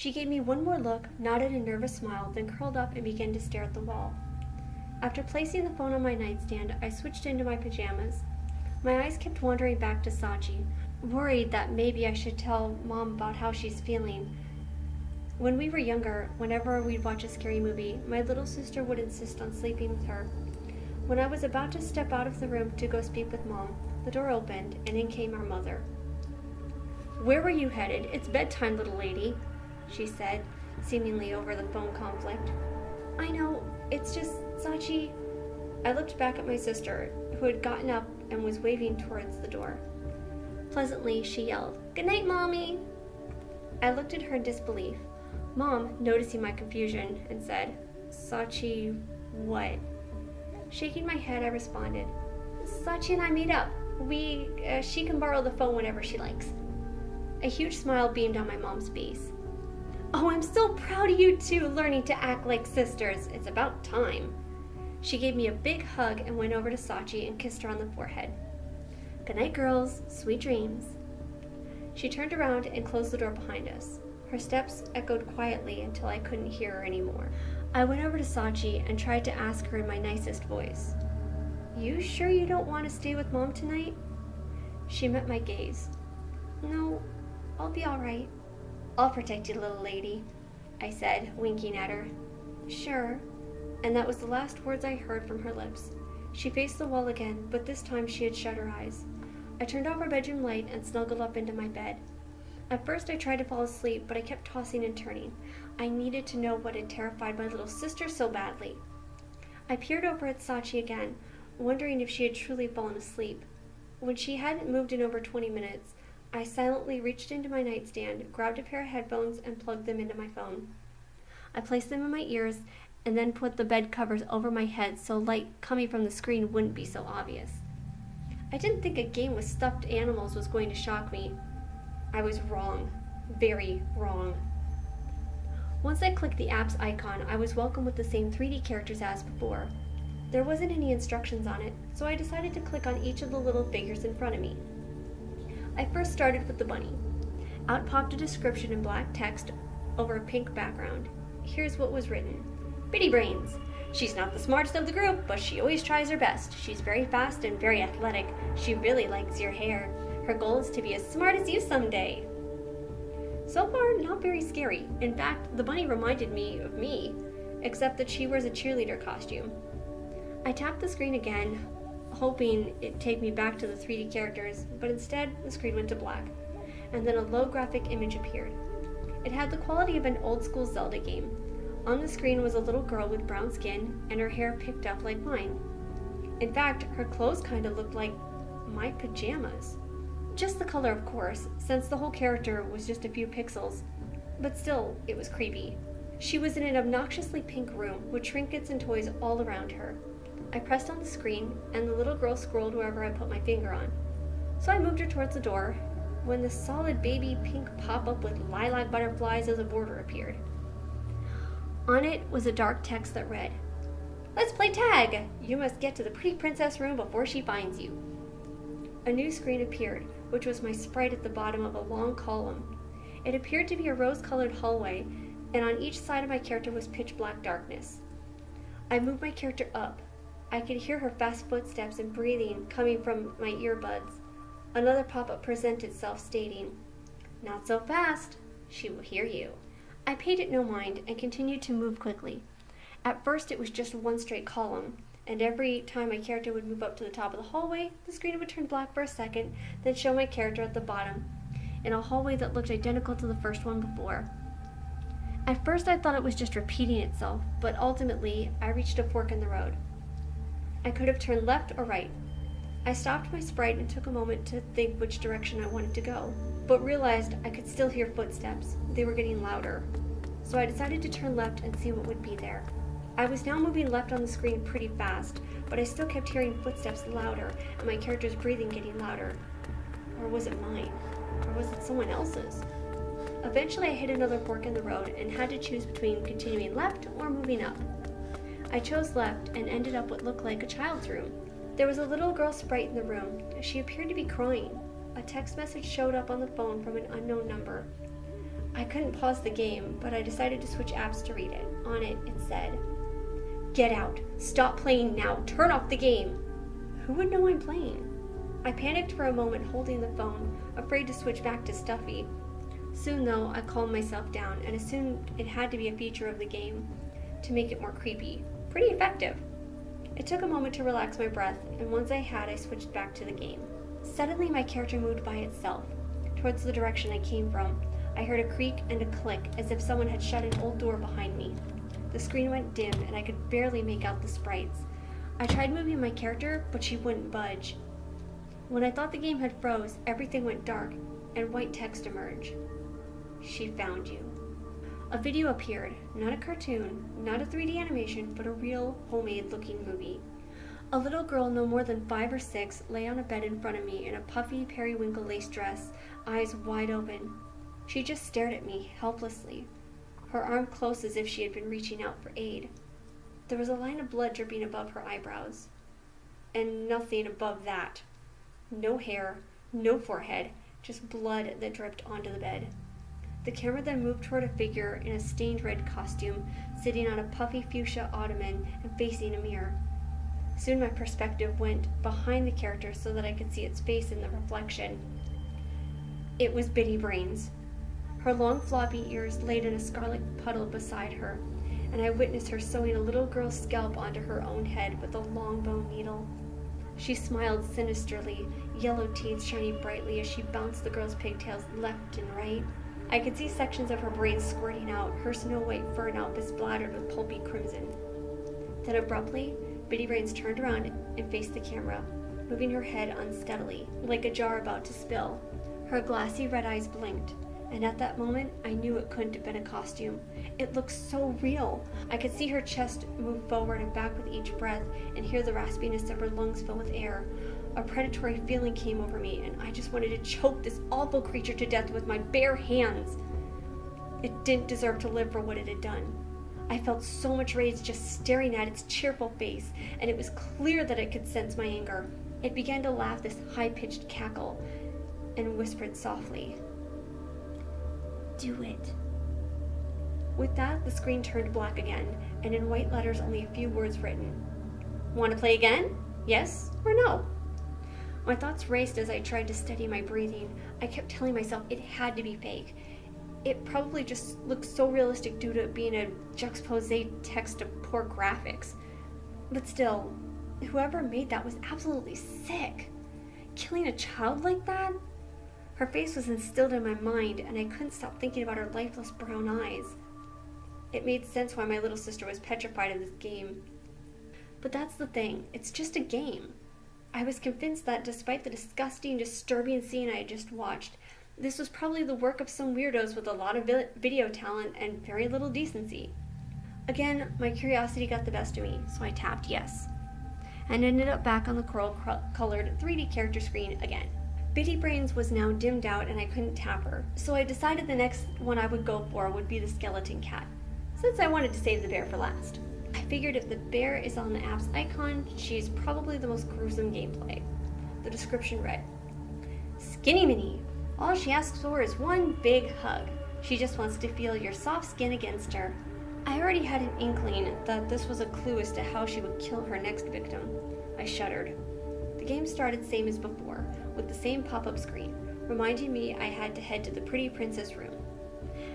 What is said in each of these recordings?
She gave me one more look, nodded a nervous smile, then curled up and began to stare at the wall. After placing the phone on my nightstand, I switched into my pajamas. My eyes kept wandering back to Sachi, worried that maybe I should tell Mom about how she's feeling. When we were younger, whenever we'd watch a scary movie, my little sister would insist on sleeping with her. When I was about to step out of the room to go speak with Mom, the door opened and in came our mother. "Where were you headed? It's bedtime, little lady," she said, seemingly over the phone conflict. "I know, it's just, Sachi." I looked back at my sister, who had gotten up and was waving towards the door. Pleasantly, she yelled, "Good night, Mommy!" I looked at her in disbelief. Mom, noticing my confusion, and said, "Sachi, what?" Shaking my head, I responded, "Sachi and I meet up. She can borrow the phone whenever she likes." A huge smile beamed on my mom's face. "Oh, I'm so proud of you two, learning to act like sisters. It's about time." She gave me a big hug and went over to Sachi and kissed her on the forehead. "Good night, girls. Sweet dreams." She turned around and closed the door behind us. Her steps echoed quietly until I couldn't hear her anymore. I went over to Sachi and tried to ask her in my nicest voice, "You sure you don't want to stay with Mom tonight?" She met my gaze. "No, I'll be all right." "I'll protect you, little lady," I said, winking at her. "Sure." And that was the last words I heard from her lips. She faced the wall again, but this time she had shut her eyes. I turned off our bedroom light and snuggled up into my bed. At first I tried to fall asleep, but I kept tossing and turning. I needed to know what had terrified my little sister so badly. I peered over at Sachi again, wondering if she had truly fallen asleep. When she hadn't moved in over 20 minutes, I silently reached into my nightstand, grabbed a pair of headphones, and plugged them into my phone. I placed them in my ears and then put the bed covers over my head so light coming from the screen wouldn't be so obvious. I didn't think a game with stuffed animals was going to shock me. I was wrong. Very wrong. Once I clicked the app's icon, I was welcomed with the same 3D characters as before. There wasn't any instructions on it, so I decided to click on each of the little figures in front of me. I first started with the bunny. Out popped a description in black text over a pink background. Here's what was written. "Bitty brains. She's not the smartest of the group, but she always tries her best. She's very fast and very athletic. She really likes your hair. Her goal is to be as smart as you someday." So far, not very scary. In fact, the bunny reminded me of me, except that she wears a cheerleader costume. I tapped the screen again, hoping it'd take me back to the 3D characters, but instead the screen went to black, and then a low graphic image appeared. It had the quality of an old-school Zelda game. On the screen was a little girl with brown skin and her hair picked up like mine. In fact, her clothes kind of looked like my pajamas. Just the color, of course, since the whole character was just a few pixels, but still, it was creepy. She was in an obnoxiously pink room with trinkets and toys all around her. I pressed on the screen, and the little girl scrolled wherever I put my finger on. So I moved her towards the door, when the solid baby pink pop-up with lilac butterflies as a border appeared. On it was a dark text that read, "Let's play tag! You must get to the pretty princess room before she finds you." A new screen appeared, which was my sprite at the bottom of a long column. It appeared to be a rose-colored hallway, and on each side of my character was pitch-black darkness. I moved my character up. I could hear her fast footsteps and breathing coming from my earbuds. Another pop-up presented itself stating, "Not so fast. She will hear you." I paid it no mind and continued to move quickly. At first it was just one straight column, and every time my character would move up to the top of the hallway, the screen would turn black for a second, then show my character at the bottom, in a hallway that looked identical to the first one before. At first I thought it was just repeating itself, but ultimately I reached a fork in the road. I could have turned left or right. I stopped my sprite and took a moment to think which direction I wanted to go, but realized I could still hear footsteps. They were getting louder. So I decided to turn left and see what would be there. I was now moving left on the screen pretty fast, but I still kept hearing footsteps louder and my character's breathing getting louder. Or was it mine? Or was it someone else's? Eventually I hit another fork in the road and had to choose between continuing left or moving up. I chose left and ended up what looked like a child's room. There was a little girl sprite in the room. She appeared to be crying. A text message showed up on the phone from an unknown number. I couldn't pause the game, but I decided to switch apps to read it. On it, it said, "Get out. Stop playing now. Turn off the game." Who would know I'm playing? I panicked for a moment, holding the phone, afraid to switch back to Stuffy. Soon, though, I calmed myself down and assumed it had to be a feature of the game to make it more creepy. Pretty effective. It took a moment to relax my breath, and once I had, I switched back to the game. Suddenly, my character moved by itself, towards the direction I came from. I heard a creak and a click, as if someone had shut an old door behind me. The screen went dim, and I could barely make out the sprites. I tried moving my character, but she wouldn't budge. When I thought the game had froze, everything went dark, and white text emerged. "She found you." A video appeared, not a cartoon, not a 3D animation, but a real, homemade-looking movie. A little girl no more than 5 or 6 lay on a bed in front of me in a puffy periwinkle lace dress, eyes wide open. She just stared at me, helplessly, her arm close as if she had been reaching out for aid. There was a line of blood dripping above her eyebrows, and nothing above that. No hair, no forehead, just blood that dripped onto the bed. The camera then moved toward a figure in a stained red costume, sitting on a puffy fuchsia ottoman and facing a mirror. Soon my perspective went behind the character so that I could see its face in the reflection. It was Bitty Brains. Her long floppy ears laid in a scarlet puddle beside her, and I witnessed her sewing a little girl's scalp onto her own head with a long bone needle. She smiled sinisterly, yellow teeth shining brightly as she bounced the girl's pigtails left and right. I could see sections of her brains squirting out, her snow-white fur now besplattered with pulpy crimson. Then abruptly, Bitty Brains turned around and faced the camera, moving her head unsteadily, like a jar about to spill. Her glassy red eyes blinked, and at that moment, I knew it couldn't have been a costume. It looked so real. I could see her chest move forward and back with each breath, and hear the raspiness of her lungs fill with air. A predatory feeling came over me, and I just wanted to choke this awful creature to death with my bare hands. It didn't deserve to live for what it had done. I felt so much rage just staring at its cheerful face, and it was clear that it could sense my anger. It began to laugh this high-pitched cackle, and whispered softly, "Do it." With that, the screen turned black again, and in white letters only a few words written. "Want to play again? Yes or no?" My thoughts raced as I tried to steady my breathing. I kept telling myself it had to be fake. It probably just looked so realistic due to it being a juxtaposed text of poor graphics. But still, whoever made that was absolutely sick. Killing a child like that? Her face was instilled in my mind, and I couldn't stop thinking about her lifeless brown eyes. It made sense why my little sister was petrified of this game. But that's the thing, it's just a game. I was convinced that despite the disgusting, disturbing scene I had just watched, this was probably the work of some weirdos with a lot of video talent and very little decency. Again, my curiosity got the best of me, so I tapped yes, and ended up back on the coral-colored 3D character screen again. Bitty Brains was now dimmed out and I couldn't tap her, so I decided the next one I would go for would be the skeleton cat, since I wanted to save the bear for last. I figured if the bear is on the app's icon, she's probably the most gruesome gameplay. The description read, "Skinny Minnie. All she asks for is one big hug. She just wants to feel your soft skin against her." I already had an inkling that this was a clue as to how she would kill her next victim. I shuddered. The game started same as before, with the same pop-up screen, reminding me I had to head to the pretty princess room.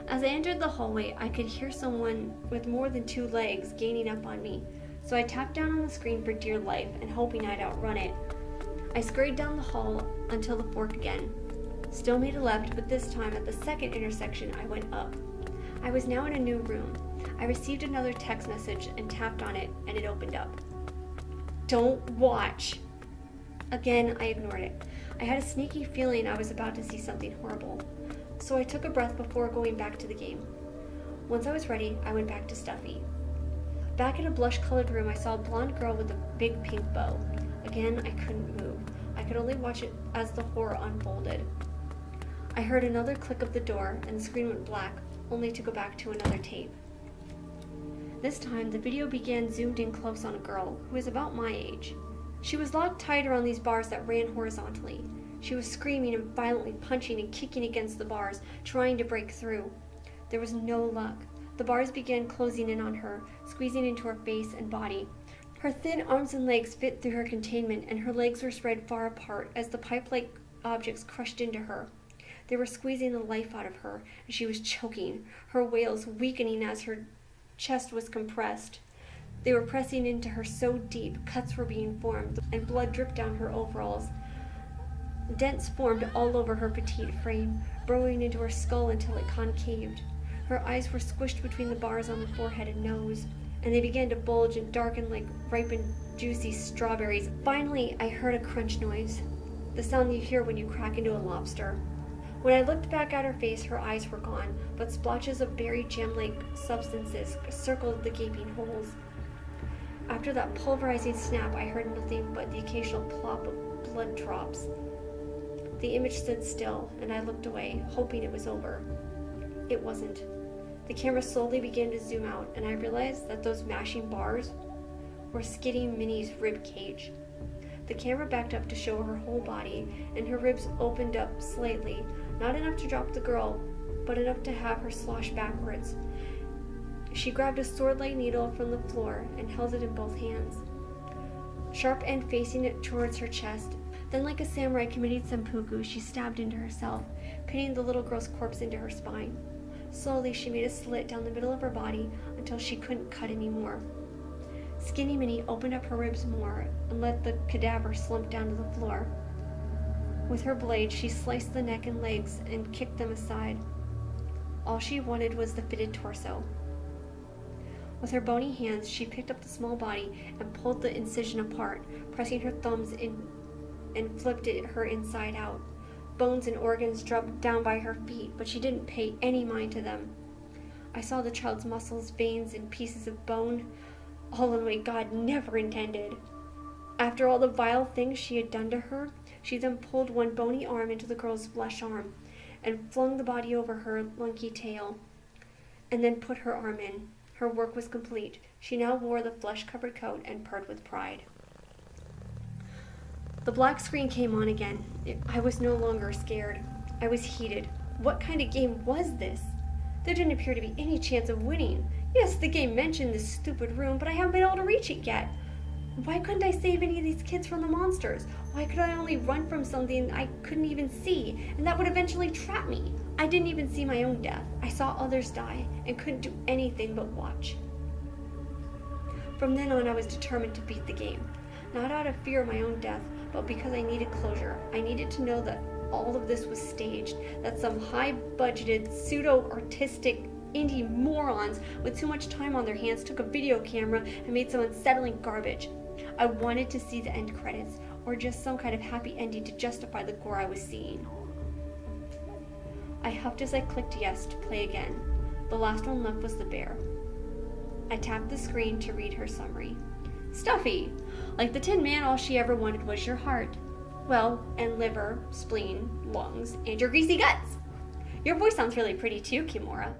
As I entered the hallway, I could hear someone with more than 2 legs gaining up on me, so I tapped down on the screen for dear life and hoping I'd outrun it. I scurried down the hall until the fork again. Still made a left, but this time at the second intersection I went up. I was now in a new room. I received another text message and tapped on it, and it opened up. "Don't watch." Again, I ignored it. I had a sneaky feeling I was about to see something horrible, so I took a breath before going back to the game. Once I was ready, I went back to Stuffy. Back in a blush-colored room, I saw a blonde girl with a big pink bow. Again, I couldn't move. I could only watch it as the horror unfolded. I heard another click of the door, and the screen went black, only to go back to another tape. This time, the video began zoomed in close on a girl who was about my age. She was locked tight around these bars that ran horizontally. She was screaming and violently punching and kicking against the bars, trying to break through. There was no luck. The bars began closing in on her, squeezing into her face and body. Her thin arms and legs fit through her containment, and her legs were spread far apart as the pipe-like objects crushed into her. They were squeezing the life out of her, and she was choking, her wails weakening as her chest was compressed. They were pressing into her so deep, cuts were being formed, and blood dripped down her overalls. Dents formed all over her petite frame, burrowing into her skull until it concaved. Her eyes were squished between the bars on the forehead and nose, and they began to bulge and darken like ripened, juicy strawberries. Finally, I heard a crunch noise, the sound you hear when you crack into a lobster. When I looked back at her face, her eyes were gone, but splotches of buried jam-like substances circled the gaping holes. After that pulverizing snap, I heard nothing but the occasional plop of blood drops. The image stood still, and I looked away, hoping it was over. It wasn't. The camera slowly began to zoom out, and I realized that those mashing bars were skidding Minnie's rib cage. The camera backed up to show her whole body, and her ribs opened up slightly, not enough to drop the girl, but enough to have her slosh backwards. She grabbed a sword-like needle from the floor and held it in both hands, sharp end facing it towards her chest. Then, like a samurai committing seppuku, she stabbed into herself, pinning the little girl's corpse into her spine. Slowly, she made a slit down the middle of her body until she couldn't cut anymore. Skinny Minnie opened up her ribs more and let the cadaver slump down to the floor. With her blade, she sliced the neck and legs and kicked them aside. All she wanted was the fitted torso. With her bony hands, she picked up the small body and pulled the incision apart, pressing her thumbs in and flipped her inside out. Bones and organs dropped down by her feet, but she didn't pay any mind to them. I saw the child's muscles, veins, and pieces of bone, all in a way God never intended. After all the vile things she had done to her, she then pulled one bony arm into the girl's flesh arm and flung the body over her lunky tail, and then put her arm in. Her work was complete. She now wore the flesh-covered coat and purred with pride. The black screen came on again. I was no longer scared. I was heated. What kind of game was this? There didn't appear to be any chance of winning. Yes, the game mentioned this stupid room, but I haven't been able to reach it yet. Why couldn't I save any of these kids from the monsters? Why could I only run from something I couldn't even see, and that would eventually trap me? I didn't even see my own death. I saw others die and couldn't do anything but watch. From then on, I was determined to beat the game. Not out of fear of my own death, but because I needed closure. I needed to know that all of this was staged, that some high-budgeted, pseudo-artistic indie morons with too much time on their hands took a video camera and made some unsettling garbage. I wanted to see the end credits, or just some kind of happy ending to justify the gore I was seeing. I huffed as I clicked yes to play again. The last one left was the bear. I tapped the screen to read her summary. Stuffy! Like the Tin Man, all she ever wanted was your heart. Well, and liver, spleen, lungs, and your greasy guts. Your voice sounds really pretty too, Kimura.